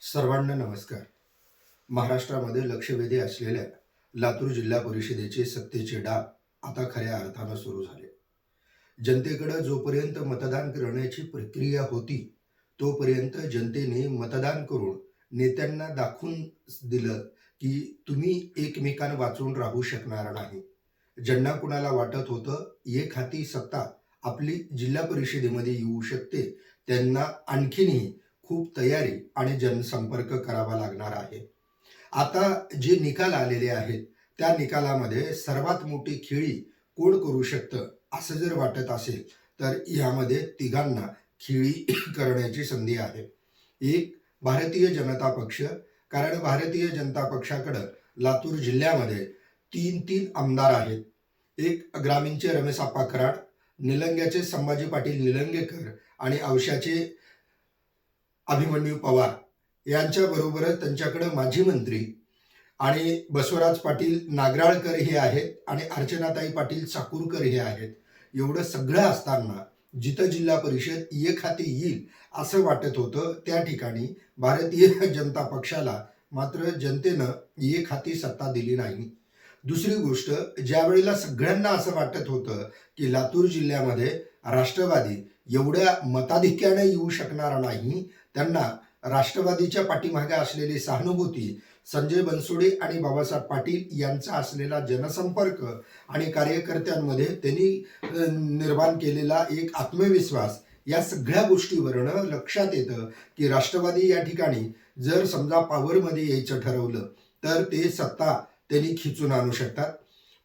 सर्वांना नमस्कार. महाराष्ट्रामध्ये लक्षवेधी असलेल्या लातूर जिल्हा परिषदेचे सत्तेचे डाव आता खऱ्या अर्थानं सुरू झाले. जनतेकडे जोपर्यंत मतदान करण्याची प्रक्रिया होती, तोपर्यंत जनतेने मतदान करून नेत्यांना दाखवून दिलं की तुम्ही एकमेकांना वाचून राहू शकणार नाही. ज्यांना कुणाला वाटत होतं एक हाती सत्ता आपली जिल्हा परिषदेमध्ये येऊ शकते, त्यांना आणखीनही खूप तयारी आणि जनसंपर्क करावा लागणार आहे. आता जे निकाल आलेले आहेत, त्या निकालामध्ये सर्वात मोठी खेळी कोण करू शकतं असं जर वाटत असेल, तर यामध्ये तिघांना खेळी करण्याची संधी आहे. एक भारतीय जनता पक्ष, कारण भारतीय जनता पक्षाकडं लातूर जिल्ह्यामध्ये 3 आमदार आहेत. एक ग्रामीणचे रमेशआप्पा कराड, निलंग्याचे संभाजी पाटील निलंगेकर आणि औशाचे अभिमन्यू पवार यांच्याबरोबरच त्यांच्याकडे माजी मंत्री आणि बसवराज पाटील नागराळकर हे आहेत आणि अर्चनाताई पाटील चाकूरकर हे आहेत. एवढं सगळं असताना जिथं जिल्हा परिषद एक हाती येईल असं वाटत होतं, त्या ठिकाणी भारतीय जनता पक्षाला मात्र जनतेनं एक हाती सत्ता दिली नाही. दुसरी गोष्ट, ज्या वेळेला सगळ्यांना असं वाटत होतं की लातूर जिल्ह्यामध्ये राष्ट्रवादी एवढ्या मताधिक्याने येऊ शकणार नाही, त्यांना राष्ट्रवादीच्या पाठीमागे असलेली सहानुभूती, संजय बनसोडे आणि बाबासाहेब पाटील यांचा असलेला जनसंपर्क आणि कार्यकर्त्यांमध्ये त्यांनी निर्माण केलेला एक आत्मविश्वास, या सगळ्या गोष्टीवरनं लक्षात येतं की राष्ट्रवादी या ठिकाणी जर समजा पॉवरमध्ये यायचं ठरवलं तर ते सत्ता त्यांनी खिचून आणू शकतात.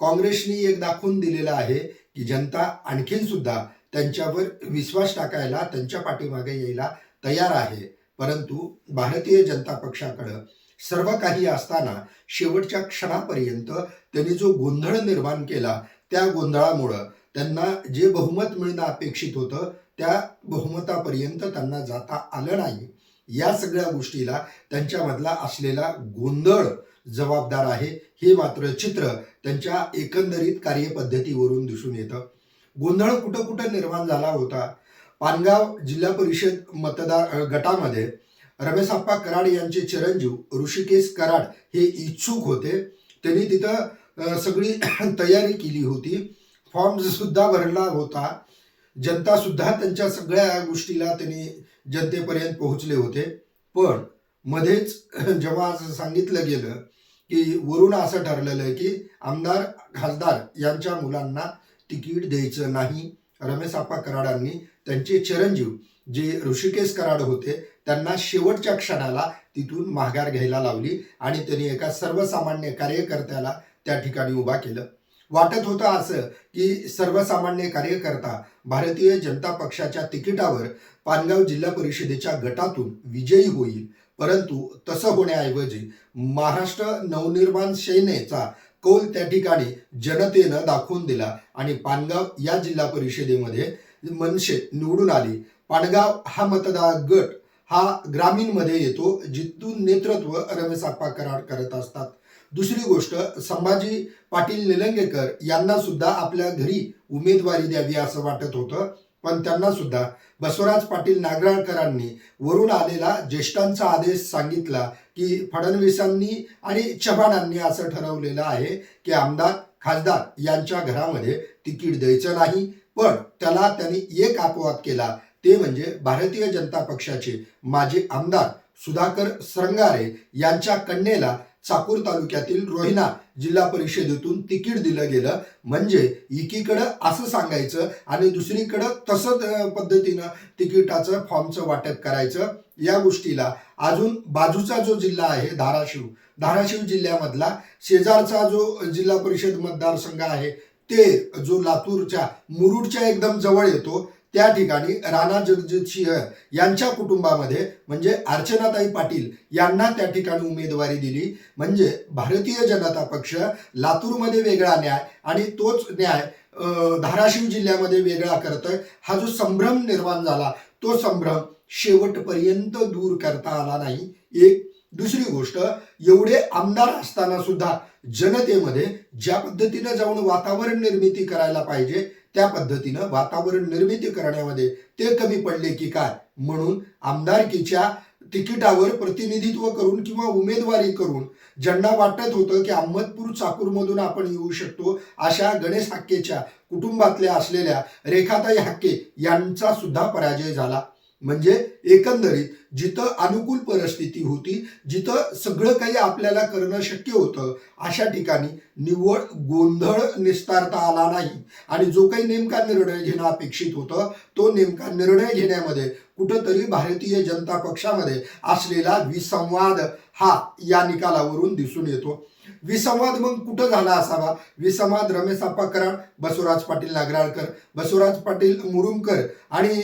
काँग्रेसनी एक दाखवून दिलेलं आहे की जनता आणखीन सुद्धा त्यांच्यावर विश्वास टाकायला, त्यांच्या पाठीमागे यायला तयार आहे. परंतु भारतीय जनता पक्षाकडं सर्व काही असताना शेवटच्या क्षणापर्यंत त्यांनी जो गोंधळ निर्माण केला, त्या गोंधळामुळं त्यांना जे बहुमत मिळणं अपेक्षित होतं त्या बहुमतापर्यंत त्यांना जाता आलं नाही. या सगळ्या गोष्टीला त्यांच्यामधला असलेला गोंधळ जबाबदार आहे, हे मात्र चित्र त्यांच्या एकंदरीत कार्यपद्धतीवरून दिसून येतं. गोंधळ कुठं कुठं निर्माण झाला होता. पानगाव जिल्हा परिषद मतदार गटामध्ये रमेशआप्पा कराड यांचे चिरंजीव ऋषिकेश कराड हे इच्छुक होते. त्यांनी तिथं सगळी तयारी केली होती, फॉर्म सुद्धा भरला होता, जनता सुद्धा त्यांच्या सगळ्या गोष्टीला त्यांनी जनतेपर्यंत पोहोचले होते. पण मध्येच जेव्हा असं सांगितलं गेलं की वरून असं ठरलेलं की आमदार खासदार यांच्या मुलांना तिकीट द्यायचं नाही, रमेशआप्पा कराडांनी त्यांचे चिरंजीव जे ऋषिकेश कराड होते त्यांना शेवटच्या क्षणाला तिथून माघार घ्यायला लावली आणि त्यांनी एका सर्वसामान्य कार्यकर्त्याला त्या ठिकाणी उभा केलं. वाटत होतं असं की सर्वसामान्य कार्यकर्ता भारतीय जनता पक्षाच्या तिकिटावर पानगाव जिल्हा परिषदेच्या गटातून विजयी होईल, परंतु तसं होण्याऐवजी महाराष्ट्र नवनिर्माण सेनेचा कौल त्या ठिकाणी जनतेनं दाखवून दिला आणि पानगाव या जिल्हा परिषदेमध्ये मनसे निवडून आली. पानगाव हा मतदार गट हा ग्रामीणमध्ये येतो, जिथून नेतृत्व रमेशआप्पा कराड करत असतात. दुसरी गोष्ट, संभाजी पाटील निलंगेकर यांना सुद्धा आपल्या घरी उमेदवारी द्यावी असं वाटत होतं, पण त्यांना सुद्धा बसवराज पाटील नागराळकरांनी वरून आलेला ज्येष्ठांचा आदेश सांगितला की फडणवीसांनी आणि चव्हाणांनी असं ठरवलेलं आहे की आमदार खासदार यांच्या घरामध्ये तिकीट द्यायचं नाही. पण त्याला त्यांनी एक अपवाद केला, ते म्हणजे भारतीय जनता पक्षाचे माजी आमदार सुधाकर श्रंगारे यांच्या कन्येला चाकूर तालुक्यातील रोहिणा जिल्हा परिषदेतून तिकीट दिलं गेलं. म्हणजे एकीकडं असं सांगायचं आणि दुसरीकडं तसं पद्धतीनं तिकिटाचं फॉर्मचं वाटप करायचं. या गोष्टीला अजून बाजूचा जो जिल्हा आहे धाराशिव जिल्ह्यामधला शेजारचा जो जिल्हा परिषद मतदारसंघ आहे, ते जो लातूरच्या मुरुडच्या एकदम जवळ येतो, त्या ठिकाणी राणा जगजितसिंह यांच्या कुटुंबामध्ये म्हणजे अर्चनाताई पाटील यांना त्या ठिकाणी उमेदवारी दिली. म्हणजे भारतीय जनता पक्ष लातूरमध्ये वेगळा न्याय आणि तोच न्याय धाराशिव जिल्ह्यामध्ये वेगळा करतोय. हा जो संभ्रम निर्माण झाला, तो संभ्रम शेवटपर्यंत दूर करता आला नाही. एक दुसरी गोष्ट, एवढे आमदार असताना सुद्धा जनतेमध्ये ज्या पद्धतीनं जाऊन वातावरण निर्मिती करायला पाहिजे त्या पद्धतीनं वातावरण निर्मिती करण्यामध्ये ते कमी पडले की काय, म्हणून आमदारकीच्या तिकिटावर प्रतिनिधित्व करून किंवा उमेदवारी करून ज्यांना वाटत होतं की अहमदपूर चाकूरमधून आपण येऊ शकतो, अशा गणेश हाक्केच्या कुटुंबातल्या असलेल्या रेखाताई हाक्के यांचा सुद्धा पराजय झाला. म्हणजे एकंदरीत जिथं अनुकूल परिस्थिती होती, जिथं सगळं काही आपल्याला करणं शक्य होतं, अशा ठिकाणी निव्वळ गोंधळ निस्तारता आला नाही. आणि जो काही नेमका निर्णय घेणं अपेक्षित होतं, तो नेमका निर्णय घेण्यामध्ये कुठंतरी भारतीय जनता पक्षामध्ये असलेला विसंवाद हा या निकालावरून दिसून येतो. विसंवाद मग कुठं झाला असावा? विसंवाद रमेश आप्पा कराड, बसवराज पाटील नागराळकर, बसवराज पाटील मुरुमकर आणि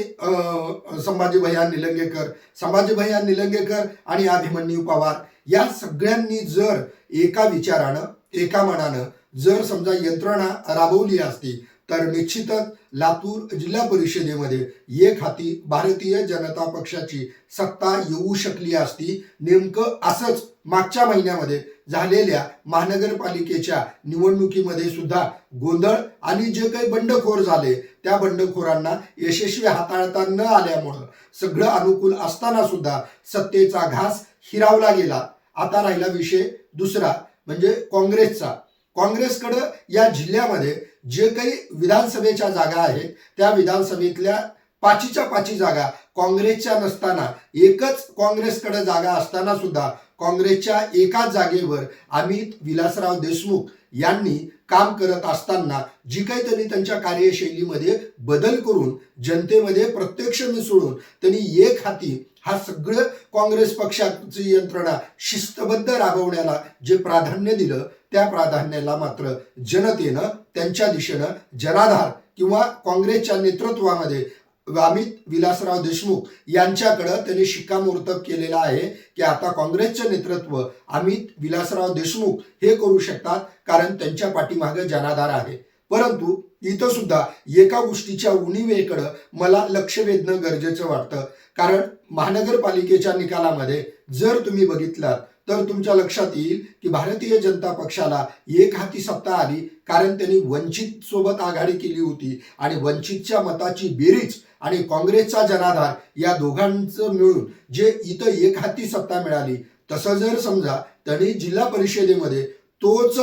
संभाजी भैया निलंगेकर, संभाजी भैया निलंगेकर आणि अभिमन्यू पवार या सगळ्यांनी जर एका विचारानं, एका मनानं जर समजा यंत्रणा राबवली असती, तर निश्चितच लातूर जिल्हा परिषदेमध्ये एक हाती भारतीय जनता पक्षाची सत्ता येऊ शकली असती. नेमकं असंच मागच्या महिन्यामध्ये झालेल्या महानगरपालिकेच्या निवडणुकीमध्ये सुद्धा गोंधळ आणि जे काही बंडखोर झाले, त्या बंडखोरांना यशस्वी हाताळता न आल्यामुळं सगळं अनुकूल असताना सुद्धा सत्तेचा घास हिरावला गेला. आता राहिला विषय दुसरा, म्हणजे काँग्रेसचा. काँग्रेसकडं या जिल्ह्यामध्ये जे काही विधानसभेच्या जागा आहेत, त्या विधानसभेतल्या 5च्या 5 जागा काँग्रेसच्या नसताना, एकच काँग्रेसकडे जागा असताना सुद्धा काँग्रेसच्या एकाच जागेवर अमित विलासराव देशमुख यांनी काम करत असताना जी काही त्यांनी त्यांच्या कार्यशैलीमध्ये बदल करून जनतेमध्ये प्रत्यक्ष मिसळून त्यांनी एक हाती हा सगळं काँग्रेस पक्षाची यंत्रणा शिस्तबद्ध राबवण्याला जे प्राधान्य दिलं, त्या प्राधान्याला मात्र जनतेनं त्यांच्या दिशेनं जनाधार किंवा काँग्रेसच्या नेतृत्वामध्ये अमित विलासराव देशमुख यांच्याकडं त्यांनी शिक्कामोर्तब केलेला आहे की आता काँग्रेसचे नेतृत्व अमित विलासराव देशमुख हे करू शकतात, कारण त्यांच्या पाठीमागे जनाधार आहे. परंतु इथं सुद्धा एका गोष्टीच्या उणिवेकडं मला लक्ष वेधणं गरजेचं वाटतं. कारण महानगरपालिकेच्या निकालामध्ये जर तुम्ही बघितलात तर तुमच्या लक्षात येईल की भारतीय जनता पक्षाला एक हाती सत्ता आली, कारण त्यांनी वंचित सोबत आघाडी केली होती आणि वंचितच्या मताची बेरीज आणि काँग्रेसचा जनाधार या दोघांचं मिळून जे इथं एक हाती सत्ता मिळाली. तसं जर समजा त्यांनी जिल्हा परिषदेमध्ये तोच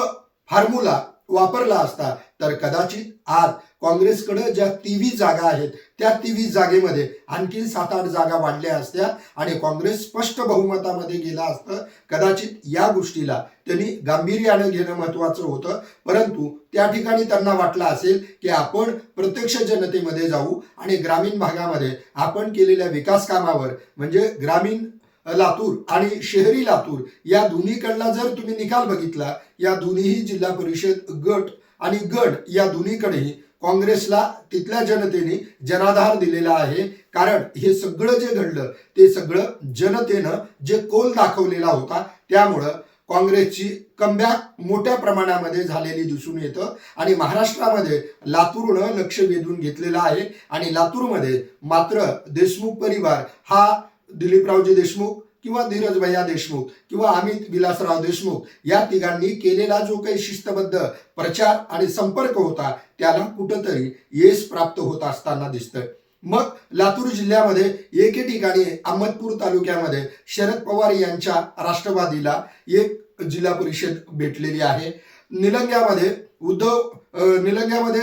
फॉर्म्युला वापरला असता, तर कदाचित आज काँग्रेसकडे ज्या 23 जागा आहेत, त्या 23 जागेमध्ये आणखी 7-8 जागा वाढल्या असत्या आणि काँग्रेस स्पष्ट बहुमतामध्ये गेला असतं. कदाचित या गोष्टीला त्यांनी गांभीर्यानं घेणं महत्त्वाचं होतं. परंतु त्या ठिकाणी त्यांना वाटलं असेल की आपण प्रत्यक्ष जनतेमध्ये जाऊ आणि ग्रामीण भागामध्ये आपण केलेल्या विकास कामावर, म्हणजे ग्रामीण लातूर आणि शहरी लातूर या दोन्हीकडला जर तुम्ही निकाल बघितला, या दोन्हीही जिल्हा परिषद गट आणि गड या दोन्हीकडेही काँग्रेसला तिथल्या जनतेने जनाधार दिलेला आहे. कारण हे सगळं जे घडलं ते सगळं जनतेनं जे कौल दाखवलेला होता, त्यामुळं काँग्रेसची कमबॅक मोठ्या प्रमाणामध्ये झालेली दिसून येतं. आणि महाराष्ट्रामध्ये लातूरनं लक्ष वेधून घेतलेलं आहे. आणि लातूरमध्ये मात्र देशमुख परिवार हा दिलीपरावजी देशमुख किंवा धीरज भैया देशमुख किंवा अमित विलासराव देशमुख या तिघांनी केलेला जो काही शिस्तबद्ध प्रचार आणि संपर्क होता, त्याला कुठंतरी यश प्राप्त होत असताना दिसतंय. मग लातूर जिल्ह्यामध्ये एके ठिकाणी अहमदपूर तालुक्यामध्ये शरद पवार यांच्या राष्ट्रवादीला एक जिल्हा परिषद भेटलेली आहे. निलंग्यामध्ये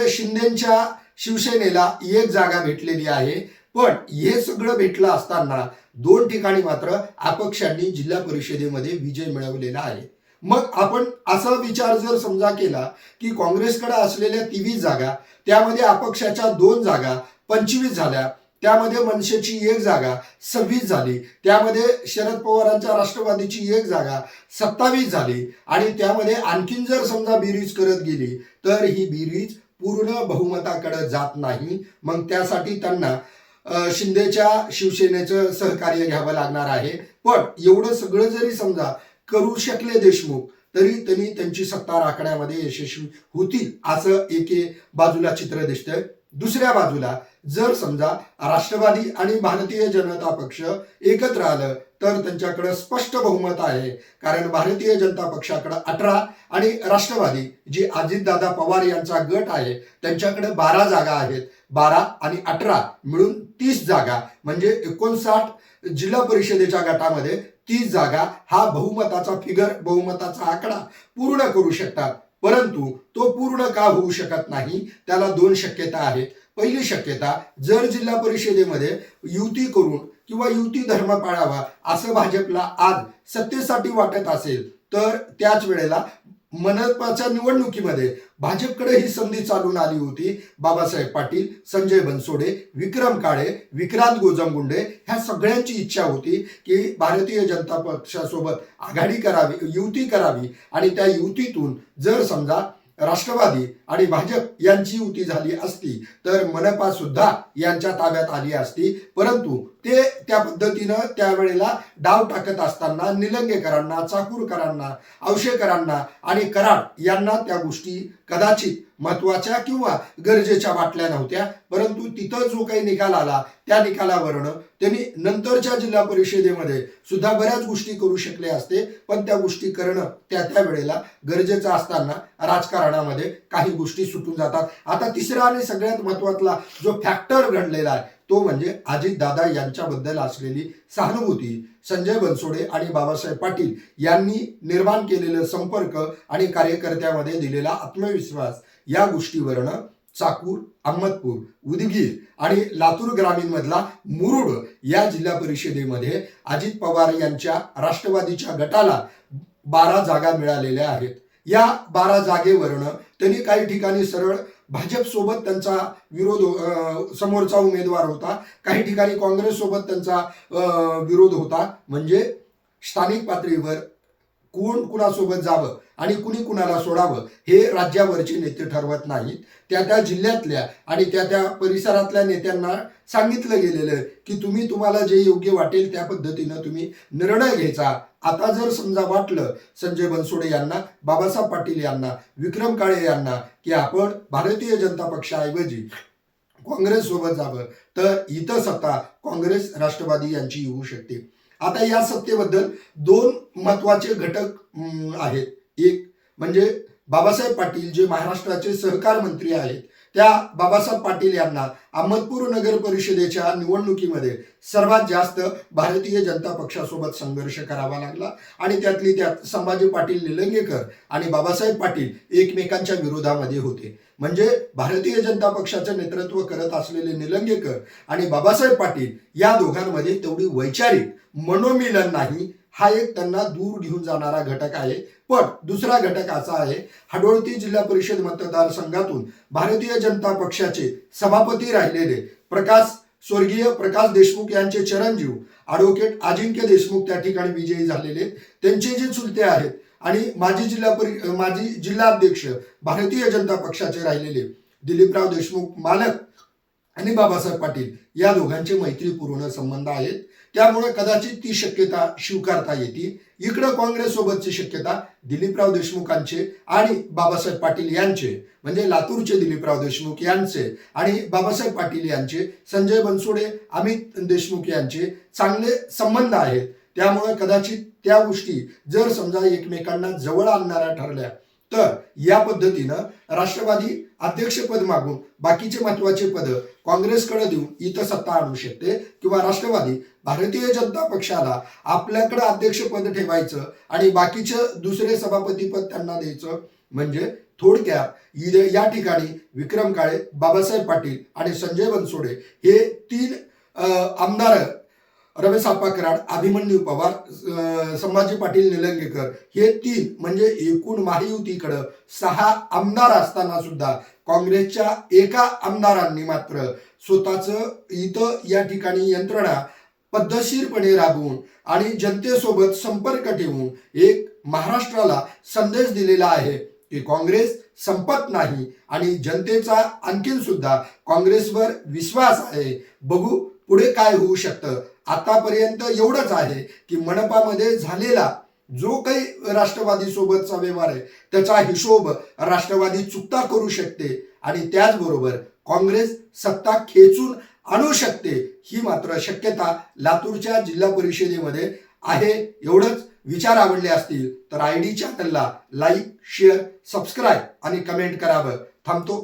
शिंदेच्या शिवसेनेला एक जागा भेटलेली आहे. पण हे सगळं भेटलं असताना 2 ठिकाणी मात्र अपक्षांनी जिल्हा परिषदेमध्ये विजय मिळवलेला आहे. मग आपण असा विचार जर समजा केला की काँग्रेसकडे असलेल्या 23 जागा, त्यामध्ये अपक्षाच्या 2 जागा 25 झाल्या, त्यामध्ये मनसेची 1 जागा 26 झाली, त्यामध्ये शरद पवारांच्या राष्ट्रवादीची 1 जागा 27 झाली. आणि त्यामध्ये आणखीन जर समजा बेरीज करत गेली तर ही बेरीज पूर्ण बहुमताकडे जात नाही. मग त्यासाठी त्यांना शिंदेच्या शिवसेनेचं सहकार्य घ्यावं लागणार आहे. पण एवढं सगळं जरी समजा करू शकले देशमुख, तरी त्यांनी त्यांची सत्ता राखण्यामध्ये यशस्वी होतील असं एके बाजूला चित्र दिसतंय. दुसऱ्या बाजूला जर समजा राष्ट्रवादी आणि भारतीय जनता पक्ष एकत्र आलं तर त्यांच्याकडे स्पष्ट बहुमत आहे. कारण भारतीय जनता पक्षाकडे 18 आणि राष्ट्रवादी जी अजितदादा पवार यांचा गट आहे त्यांच्याकडे 12 जागा आहेत. 12 आणि 18 मिळून 30 जागा, म्हणजे 59 जिल्हा परिषदेच्या गटामध्ये 30 जागा हा बहुमताचा फिगर, बहुमताचा आकडा पूर्ण करू शकतात. परंतु तो पूर्ण का होऊ शकत नाही, त्याला 2 शक्यता आहेत. पहिली शक्यता, जर जिल्हा परिषदेमध्ये युती करून किंवा युती धर्म पाळावा असं भाजपला आज सत्तेसाठी वाटत असेल, तर त्याच वेळेला मनपाच्या निवडणुकीमध्ये भाजपकडे ही संधी चालून आली होती. बाबासाहेब पाटील, संजय बनसोडे, विक्रम काळे, विक्रांत गोजमगुंडे ह्या सगळ्यांची इच्छा होती की भारतीय जनता पक्षासोबत आघाडी करावी, युती करावी आणि त्या युतीतून जर समजा राष्ट्रवादी आणि भाजप यांची युती झाली असती तर मनपा सुद्धा यांच्या ताब्यात आली असती. परंतु ते त्या पद्धतीनं त्यावेळेला डाव टाकत असताना निलंगेकरांना, चाकूरकरांना, औशेकरांना आणि कराड यांना त्या गोष्टी कदाचित महत्वाच्या किंवा गरजेच्या वाटल्या नव्हत्या. परंतु तिथं जो काही निकाल आला त्या निकालावरनं त्यांनी नंतरच्या जिल्हा परिषदेमध्ये सुद्धा बऱ्याच गोष्टी करू शकले असते, पण त्या गोष्टी करणं त्या वेळेला गरजेचं असताना राजकारणामध्ये काही गोष्टी सुटून जातात. आता तिसरा आणि सगळ्यात महत्वाचा जो फॅक्टर घडलेला आहे तो म्हणजे अजितदादा यांच्याबद्दल असलेली सहानुभूती, संजय बनसोडे आणि बाबासाहेब पाटील यांनी निर्माण केलेलं संपर्क आणि कार्यकर्त्यामध्ये दिलेला आत्मविश्वास या गोष्टीवरनं चाकूर, अहमदपूर, उदगीर आणि लातूर ग्रामीण मधला मुरुड या जिल्हा परिषदेमध्ये अजित पवार यांच्या राष्ट्रवादीच्या गटाला 12 जागा मिळालेल्या आहेत. या 12 जागेवरनं त्यांनी काही ठिकाणी सरळ भाजप सोबत त्यांचा विरोध, समोरचा उमेदवार होता, काही ठिकाणी काँग्रेस सोबत त्यांचा विरोध होता. म्हणजे स्थानिक पातळीवर कोण कुणासोबत जावं आणि कुणी कुणाला सोडावं हे राज्यावरचे नेते ठरवत नाहीत. त्या जिल्ह्यातल्या आणि त्या परिसरातल्या नेत्यांना सांगितलं गेलेलं की तुम्हाला जे योग्य वाटेल त्या पद्धतीनं तुम्ही निर्णय घ्यायचा. आता जर समजा वाटलं संजय बनसोडे यांना, बाबासाहेब पाटील यांना, विक्रम काळे यांना की आपण भारतीय जनता पक्षाऐवजी काँग्रेस सोबत जावं, तर इथं सत्ता काँग्रेस, राष्ट्रवादी यांची येऊ शकते. आता या सत्तेबद्दल 2 महत्वाचे घटक आहेत. एक म्हणजे बाबासाहेब पाटील जे महाराष्ट्राचे सहकार मंत्री आहेत, त्या बाबासाहेब पाटील यांना अहमदपूर नगर परिषदेच्या निवडणुकीमध्ये सर्वात जास्त भारतीय जनता पक्षासोबत संघर्ष करावा लागला आणि त्यातली त्यात संभाजी पाटील निलंगेकर आणि बाबासाहेब पाटील एकमेकांच्या विरोधामध्ये होते. म्हणजे भारतीय जनता पक्षाचं नेतृत्व करत असलेले निलंगेकर आणि बाबासाहेब पाटील या दोघांमध्ये तेवढी वैचारिक मनोमिलन नाही. हा एक त्यांना दूर घेऊन जाणारा घटक आहे. पण दुसरा घटक असा आहे, हडोळती जिल्हा परिषद मतदारसंघातून भारतीय जनता पक्षाचे सभापती राहिलेले स्वर्गीय प्रकाश देशमुख यांचे चिरंजीव ॲडव्होकेट अजिंक्य देशमुख त्या ठिकाणी विजयी झालेले, त्यांचे जे चुलते आहेत आणि माजी जिल्हाध्यक्ष भारतीय जनता पक्षाचे राहिलेले दिलीपराव देशमुख मालक आणि बाबासाहेब पाटील या दोघांचे मैत्रीपूर्ण संबंध आहेत. त्यामुळे कदाचित ती शक्यता स्वीकारता येते. इकडं काँग्रेस सोबतची शक्यता दिलीपराव देशमुखांचे आणि बाबासाहेब पाटील यांचे, म्हणजे लातूरचे दिलीपराव देशमुख यांचे आणि बाबासाहेब पाटील यांचे, संजय बनसोडे, अमित देशमुख यांचे चांगले संबंध आहेत. त्यामुळे कदाचित त्या गोष्टी जर समजा एकमेकांना जवळ आणणाऱ्या ठरल्या तर या पद्धतीनं राष्ट्रवादी अध्यक्षपद मागून बाकीचे महत्वाचे पद काँग्रेसकडे देऊन इथं सत्ता आणू शकते किंवा राष्ट्रवादी भारतीय जनता पक्षाला आपल्याकडे अध्यक्षपद ठेवायचं आणि बाकीचं दुसरे सभापतीपद त्यांना द्यायचं. म्हणजे थोडक्यात या ठिकाणी विक्रम काळे, बाबासाहेब पाटील आणि संजय बनसोडे हे 3 आमदार, रमेशआप्पा कराड, अभिमन्यू पवार, संभाजी पाटील निलंगेकर हे 3 म्हणजे एकूण महायुतीकडं 6 आमदार असताना सुद्धा काँग्रेसच्या एका आमदारांनी मात्र स्वतःचं इथं या ठिकाणी यंत्रणा पद्धतशीरपणे राबवून आणि जनतेसोबत संपर्क ठेवून एक महाराष्ट्राला संदेश दिलेला आहे की काँग्रेस संपत नाही आणि जनतेचा आणखीन सुद्धा काँग्रेसवर विश्वास आहे. बघू पुढे काय होऊ शकतं. आतापर्यंत एवढंच आहे की मनपामध्ये झालेला जो काही राष्ट्रवादी सोबतचा व्यवहार आहे त्याचा हिशोब राष्ट्रवादी चुकता करू शकते आणि त्याचबरोबर काँग्रेस सत्ता खेचून आणू शकते. ही मात्र शक्यता लातूरच्या जिल्हा परिषदेमध्ये आहे. एवढंच. विचार आवडले असतील तर ID चॅनलला लाईक, शेअर, सबस्क्राईब आणि कमेंट करावं. थांबतो.